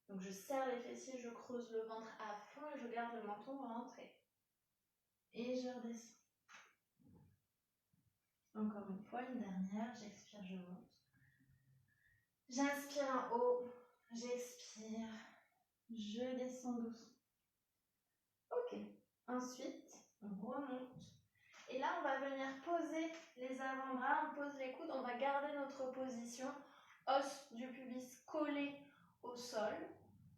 Donc je serre les fessiers, je creuse le ventre à fond et je garde le menton rentré. Et je redescends. Encore une fois, une dernière, j'expire, je monte. J'inspire en haut, j'expire, je descends doucement. Ok, ensuite, on remonte. Et là, on va venir poser les avant-bras, on pose les coudes, on va garder notre position. Os du pubis collé au sol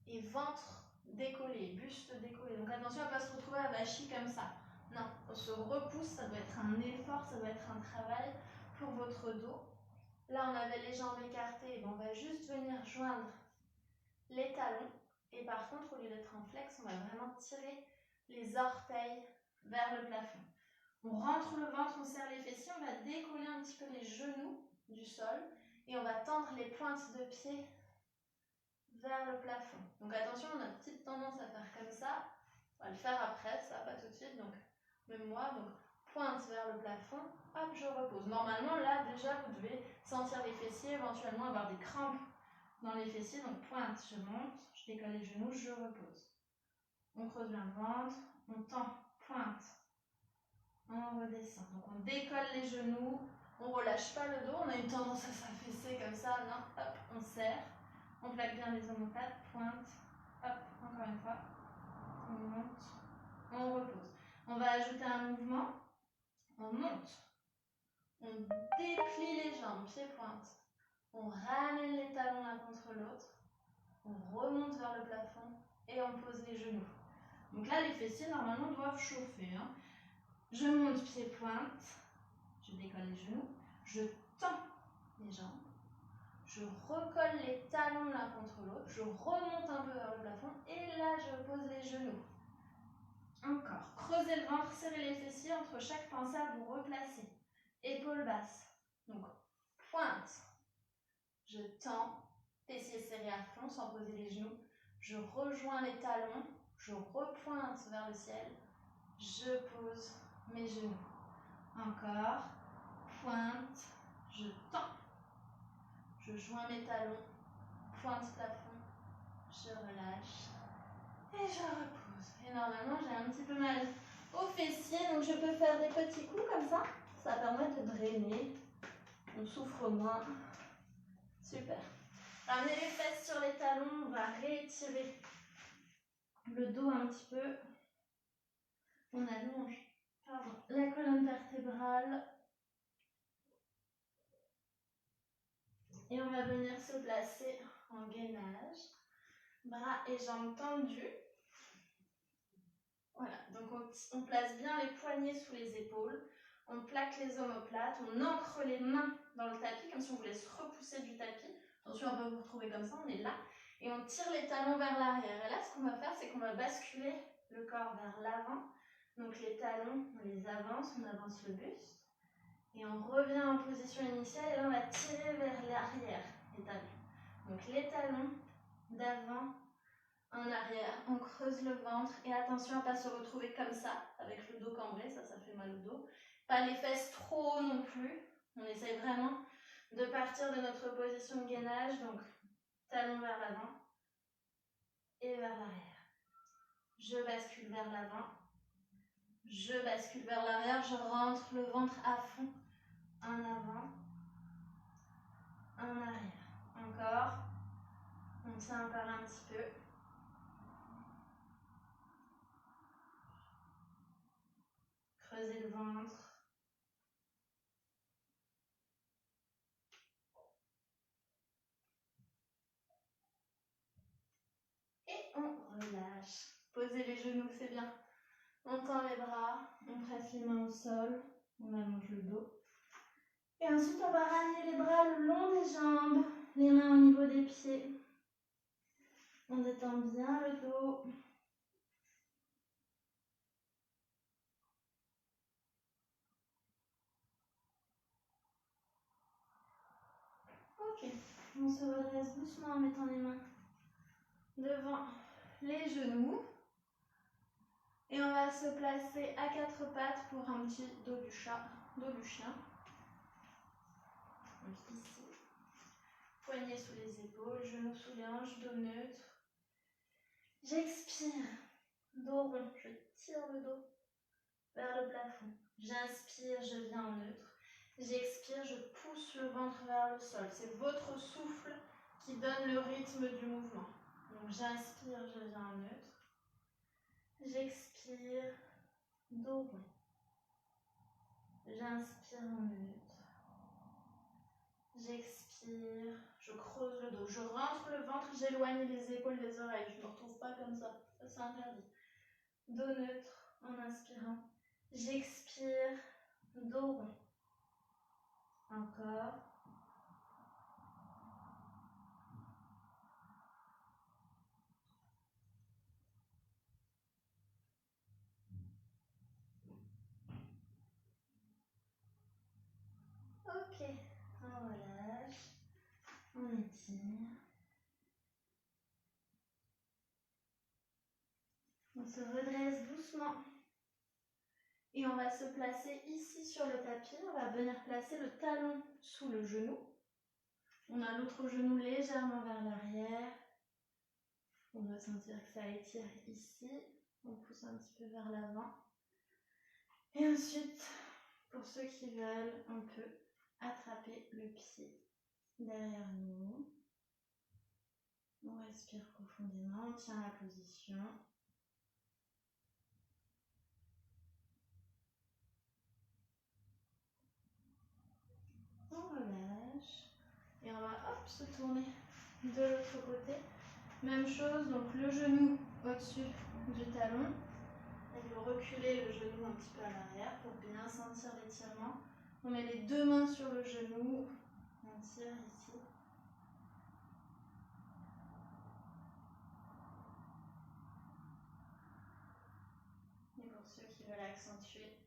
et ventre décollé, buste décollé. Donc attention à ne pas se retrouver avachi comme ça. Non, on se repousse, ça doit être un effort, ça doit être un travail pour votre dos. Là, on avait les jambes écartées, on va juste venir joindre les talons. Et par contre, au lieu d'être en flex, on va vraiment tirer les orteils vers le plafond. On rentre le ventre, on serre les fessiers, on va décoller un petit peu les genoux du sol et on va tendre les pointes de pied vers le plafond. Donc attention, on a une petite tendance à faire comme ça. On va le faire après, ça, pas tout de suite. Donc même moi, donc pointe vers le plafond, hop, je repose. Normalement, là, déjà, vous devez sentir les fessiers, éventuellement avoir des crampes dans les fessiers. Donc pointe, je monte, je décolle les genoux, je repose. On creuse bien le ventre, on tend, pointe, on redescend. Donc on décolle les genoux, on relâche pas le dos, on a une tendance à s'affaisser comme ça, non, hop, on serre. On plaque bien les omoplates, pointe, hop, encore une fois, on monte, on repose. On va ajouter un mouvement, on monte, on déplie les jambes, pied-pointe, on ramène les talons l'un contre l'autre, on remonte vers le plafond et on pose les genoux. Donc là, les fessiers, normalement, doivent chauffer. Hein. Je monte pied-pointe, je décolle les genoux, je tends les jambes. Je recolle les talons l'un contre l'autre, je remonte un peu vers le plafond et là je pose les genoux. Encore, creusez le ventre, serrez les fessiers, entre chaque pincée vous replacez. Épaules basses, donc pointe, je tends, fessiers serrés à fond sans poser les genoux, je rejoins les talons, je repointe vers le ciel, je pose mes genoux. Encore, pointe, je tends. Je joins mes talons, pointe plafond, je relâche Et je repose. Et normalement, j'ai un petit peu mal aux fessiers, donc je peux faire des petits coups comme ça. Ça permet de drainer. On souffre moins. Super. Ramenez les fesses sur les talons. On va réétirer le dos un petit peu. On allonge la colonne vertébrale. Et on va venir se placer en gainage. Bras et jambes tendus. Voilà, donc on place bien les poignets sous les épaules. On plaque les omoplates. On ancre les mains dans le tapis, comme si on voulait se repousser du tapis. Attention, on peut vous retrouver comme ça, on est là. Et on tire les talons vers l'arrière. Et là, ce qu'on va faire, c'est qu'on va basculer le corps vers l'avant. Donc les talons, on les avance, on avance le buste. Et on revient en position initiale. Et là, on va tirer vers l'arrière les talons. Donc les talons d'avant en arrière. On creuse le ventre. Et attention à ne pas se retrouver comme ça, avec le dos cambré. Ça fait mal au dos. Pas les fesses trop haut non plus. On essaye vraiment de partir de notre position de gainage. Donc, talons vers l'avant et vers l'arrière. Je bascule vers l'avant. Je bascule vers l'arrière. Je rentre le ventre à fond. En avant. En arrière. Encore. On tient encore un petit peu. Creusez le ventre. Et on relâche. Posez les genoux, c'est bien. On tend les bras. On presse les mains au sol. On allonge le dos. Et ensuite, on va ramener les bras le long des jambes. Les mains au niveau des pieds. On détend bien le dos. Ok, on se redresse doucement en mettant les mains devant les genoux. Et on va se placer à quatre pattes pour un petit dos du chat, dos du chien. Donc ici, poignets sous les épaules, genoux sous les hanches, dos neutre. J'expire, dos rond, je tire le dos vers le plafond. J'inspire, je viens en neutre. J'expire, je pousse le ventre vers le sol. C'est votre souffle qui donne le rythme du mouvement. Donc j'inspire, je viens en neutre. J'expire, dos rond. J'inspire en neutre. J'expire, je creuse le dos. Je rentre le ventre, j'éloigne les épaules des oreilles. Je ne me retrouve pas comme ça. Ça, c'est interdit. Dos neutre en inspirant. J'expire, dos rond. Encore. Ok, on relâche. On étire. On se redresse doucement. Et on va se placer ici sur le tapis. On va venir placer le talon sous le genou. On a l'autre genou légèrement vers l'arrière. On doit sentir que ça étire ici. On pousse un petit peu vers l'avant. Et ensuite, pour ceux qui veulent, on peut attraper le pied derrière nous. On respire profondément, on tient la position. On relâche. Et on va hop, se tourner de l'autre côté. Même chose, donc le genou au-dessus du talon. Et vous reculez le genou un petit peu à l'arrière pour bien sentir l'étirement. On met les deux mains sur le genou. On tire ici. Et pour ceux qui veulent accentuer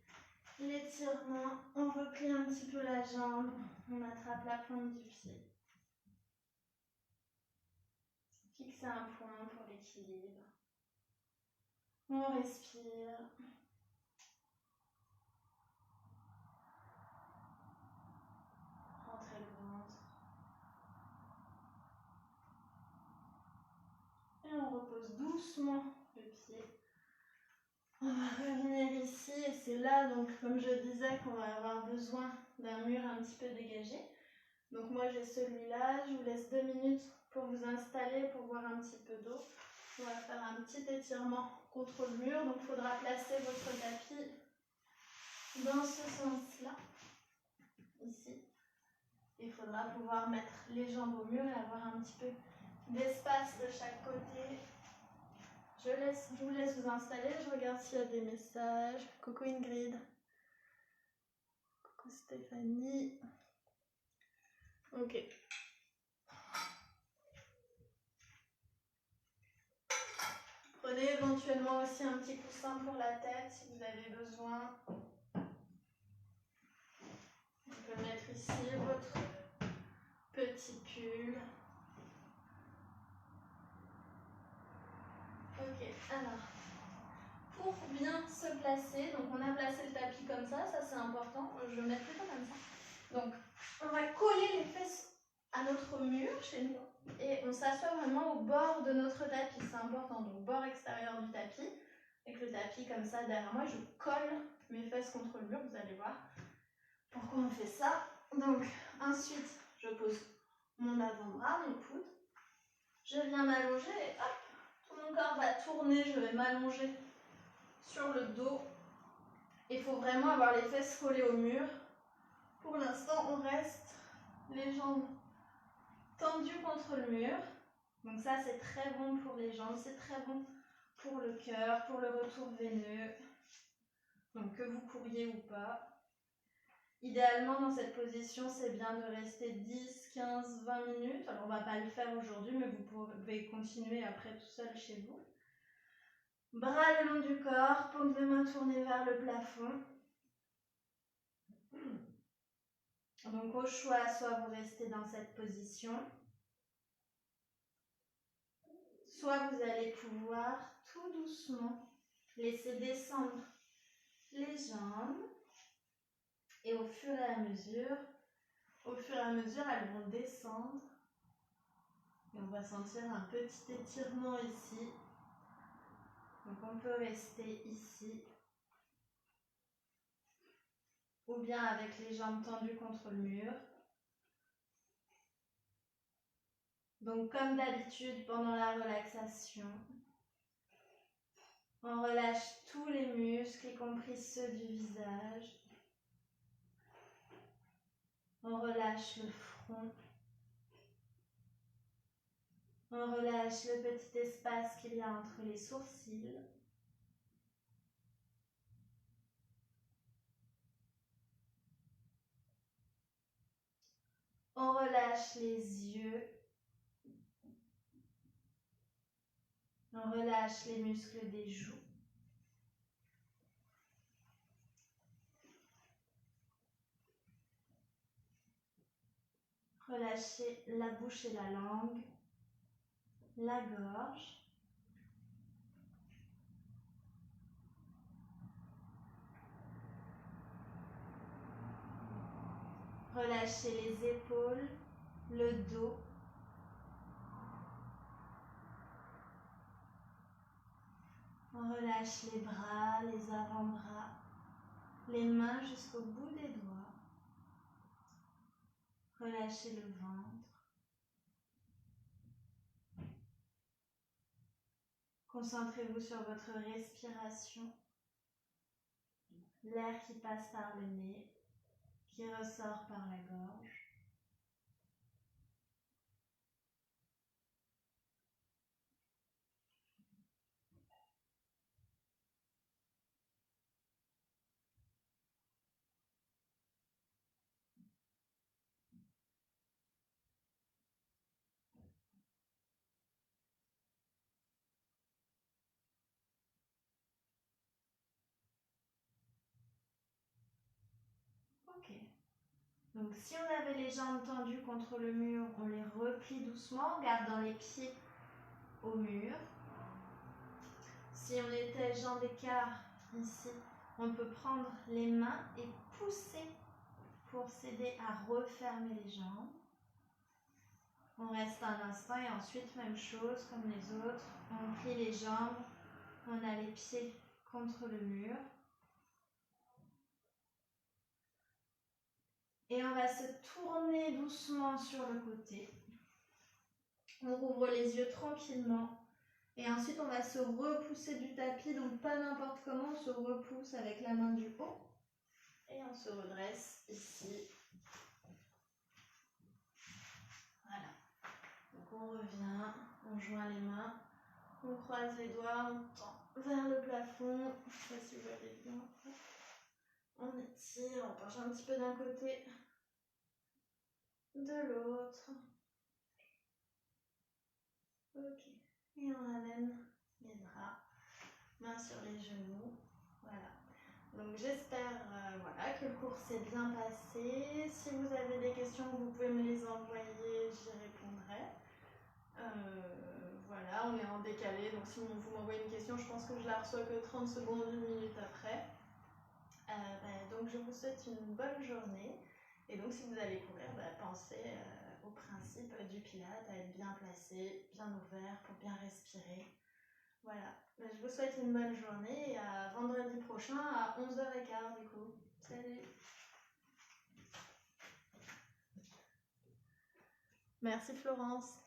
l'étirement, on replie un petit peu la jambe. On attrape la pointe du pied. Fixez un point pour l'équilibre. On respire. Rentrez le ventre. Et on repose doucement le pied. On va revenir ici et c'est là, donc comme je disais, qu'on va avoir besoin d'un mur un petit peu dégagé. Donc moi j'ai celui-là, je vous laisse 2 minutes pour vous installer, pour boire un petit peu d'eau. On va faire un petit étirement contre le mur, donc il faudra placer votre tapis dans ce sens-là, ici. Il faudra pouvoir mettre les jambes au mur et avoir un petit peu d'espace de chaque côté. Je vous laisse vous installer, je regarde s'il y a des messages. Coucou Ingrid. Coucou Stéphanie. Ok. Prenez éventuellement aussi un petit coussin pour la tête si vous avez besoin. On peut mettre ici votre petit pull. Ok, alors, pour bien se placer, donc on a placé le tapis comme ça c'est important, je vais mettre plutôt comme ça. Donc, on va coller les fesses à notre mur chez nous et on s'assoit vraiment au bord de notre tapis, c'est important, donc bord extérieur du tapis, avec le tapis comme ça derrière moi, je colle mes fesses contre le mur, vous allez voir pourquoi on fait ça. Donc, ensuite, je pose mon avant-bras, mon coude, je viens m'allonger et hop, tout mon corps va tourner, je vais m'allonger sur le dos. Il faut vraiment avoir les fesses collées au mur. Pour l'instant, on reste les jambes tendues contre le mur. Donc ça, c'est très bon pour les jambes, c'est très bon pour le cœur, pour le retour veineux. Donc que vous couriez ou pas. Idéalement, dans cette position, c'est bien de rester 10, 15, 20 minutes. Alors, on ne va pas le faire aujourd'hui, mais vous pouvez continuer après tout seul chez vous. Bras le long du corps, paume de main tournée vers le plafond. Donc, au choix, soit vous restez dans cette position, soit vous allez pouvoir tout doucement laisser descendre les jambes. Et au fur et à mesure, elles vont descendre. Et on va sentir un petit étirement ici. Donc on peut rester ici. Ou bien avec les jambes tendues contre le mur. Donc comme d'habitude pendant la relaxation, on relâche tous les muscles, y compris ceux du visage. On relâche le front. On relâche le petit espace qu'il y a entre les sourcils. On relâche les yeux. On relâche les muscles des joues. Relâchez la bouche et la langue, la gorge. Relâchez les épaules, le dos. On relâche les bras, les avant-bras, les mains jusqu'au bout des doigts. Relâchez le ventre. Concentrez-vous sur votre respiration. L'air qui passe par le nez, qui ressort par la gorge. Ok. Donc si on avait les jambes tendues contre le mur, on les replie doucement en gardant les pieds au mur. Si on était jambes d'écart ici, on peut prendre les mains et pousser pour s'aider à refermer les jambes. On reste un instant et ensuite, même chose comme les autres, on plie les jambes On a les pieds contre le mur. Et on va se tourner doucement sur le côté. On rouvre les yeux tranquillement. Et ensuite, on va se repousser du tapis. Donc, pas n'importe comment, on se repousse avec la main du haut. Et on se redresse ici. Voilà. Donc, on revient, on joint les mains. On croise les doigts, on tend vers le plafond. Je ne sais pas si vous voyez bien. On étire, on penche un petit peu d'un côté, de l'autre. Ok. Et on ramène les bras, mains sur les genoux. Voilà. Donc j'espère voilà, que le cours s'est bien passé. Si vous avez des questions, vous pouvez me les envoyer, j'y répondrai. Voilà, on est en décalé, donc si vous m'envoyez une question, je pense que je la reçois que 30 secondes, 1 minute après. Donc je vous souhaite une bonne journée. Et donc si vous allez courir, pensez au principe du Pilate, à être bien placé, bien ouvert pour bien respirer. Voilà, je vous souhaite une bonne journée et à vendredi prochain à 11h15 du coup. Salut! Merci Florence.